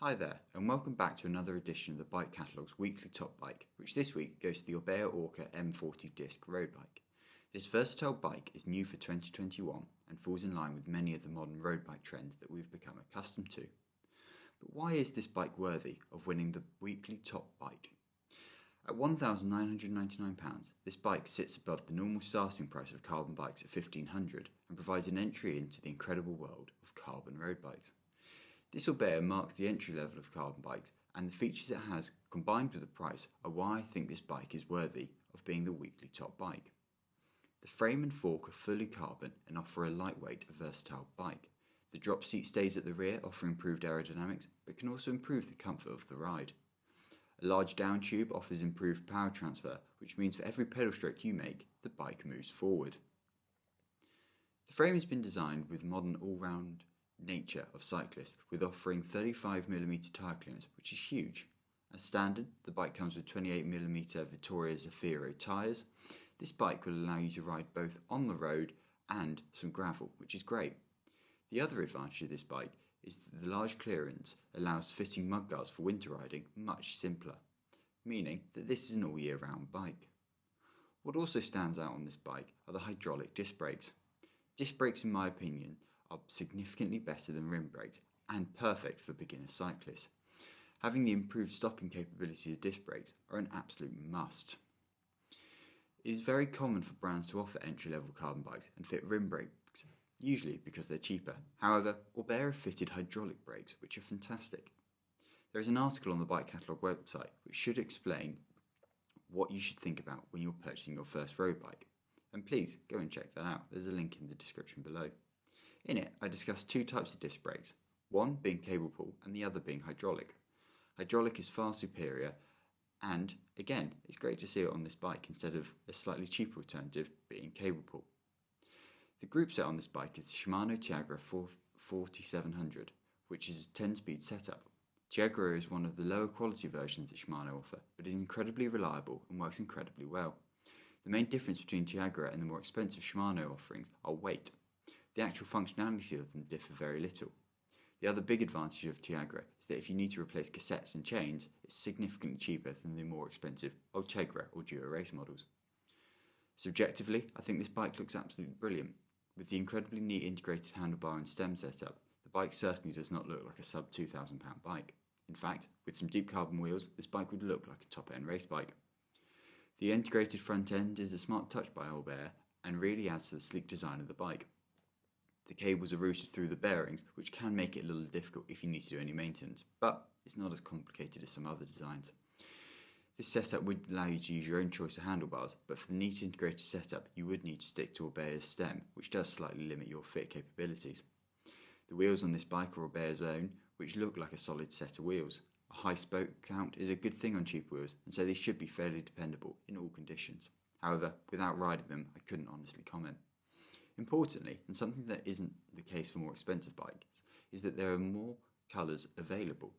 Hi there, and welcome back to another edition of the Bike Catalogue's weekly top bike, which this week goes to the Orbea Orca M40 disc road bike. This versatile bike is new for 2021 and falls in line with many of the modern road bike trends that we've become accustomed to. But why is this bike worthy of winning the weekly top bike? At £1,999, this bike sits above the normal starting price of carbon bikes at £1,500 and provides an entry into the incredible world of carbon road bikes. This Orbea marks the entry level of carbon bikes, and the features it has combined with the price are why I think this bike is worthy of being the weekly top bike. The frame and fork are fully carbon and offer a lightweight, versatile bike. The drop seat stays at the rear, offering improved aerodynamics, but can also improve the comfort of the ride. A large down tube offers improved power transfer, which means for every pedal stroke you make, the bike moves forward. The frame has been designed with modern all-round nature of cyclists, with offering 35mm tyre clearance, which is huge. As standard, the bike comes with 28mm Vittoria Zafiro tyres. This bike will allow you to ride both on the road and some gravel, which is great. The other advantage of this bike is that the large clearance allows fitting mudguards for winter riding much simpler, meaning that this is an all year round bike. What also stands out on this bike are the hydraulic disc brakes. Disc brakes, in my opinion, are significantly better than rim brakes and perfect for beginner cyclists. Having the improved stopping capabilities of disc brakes are an absolute must. It is very common for brands to offer entry-level carbon bikes and fit rim brakes, usually because they're cheaper. However, Orbea have fitted hydraulic brakes, which are fantastic. There is an article on the Bike Catalogue website which should explain what you should think about when you're purchasing your first road bike. And please go and check that out. There's a link in the description below. In it, I discussed two types of disc brakes, one being cable pull and the other being hydraulic. Hydraulic is far superior, and again, it's great to see it on this bike instead of a slightly cheaper alternative being cable pull. The group set on this bike is the Shimano Tiagra 4700, which is a 10-speed setup. Tiagra is one of the lower quality versions that Shimano offer, but is incredibly reliable and works incredibly well. The main difference between Tiagra and the more expensive Shimano offerings are weight. The actual functionality of them differ very little. The other big advantage of Tiagra is that if you need to replace cassettes and chains, it's significantly cheaper than the more expensive Ultegra or Dura Race models. Subjectively, I think this bike looks absolutely brilliant. With the incredibly neat integrated handlebar and stem setup, the bike certainly does not look like a sub £2,000 bike. In fact, with some deep carbon wheels, this bike would look like a top-end race bike. The integrated front end is a smart touch by Orbea and really adds to the sleek design of the bike. The cables are routed through the bearings, which can make it a little difficult if you need to do any maintenance, but it's not as complicated as some other designs. This setup would allow you to use your own choice of handlebars, but for the neat integrated setup, you would need to stick to Orbea's stem, which does slightly limit your fit capabilities. The wheels on this bike are Orbea's own, which look like a solid set of wheels. A high spoke count is a good thing on cheap wheels, and so they should be fairly dependable in all conditions. However, without riding them, I couldn't honestly comment. Importantly, and something that isn't the case for more expensive bikes, is that there are more colours available.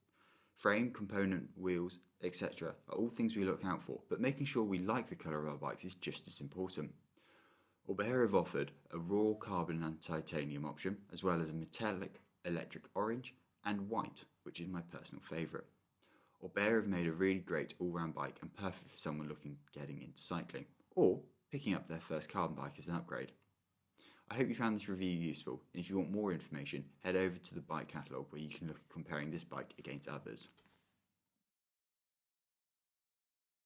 Frame, component, wheels, etc. are all things we look out for, but making sure we like the colour of our bikes is just as important. Orbea have offered a raw carbon and titanium option, as well as a metallic electric orange and white, which is my personal favourite. Orbea have made a really great all-round bike and perfect for someone getting into cycling, or picking up their first carbon bike as an upgrade. I hope you found this review useful, and if you want more information, head over to the Bike Catalogue where you can look at comparing this bike against others.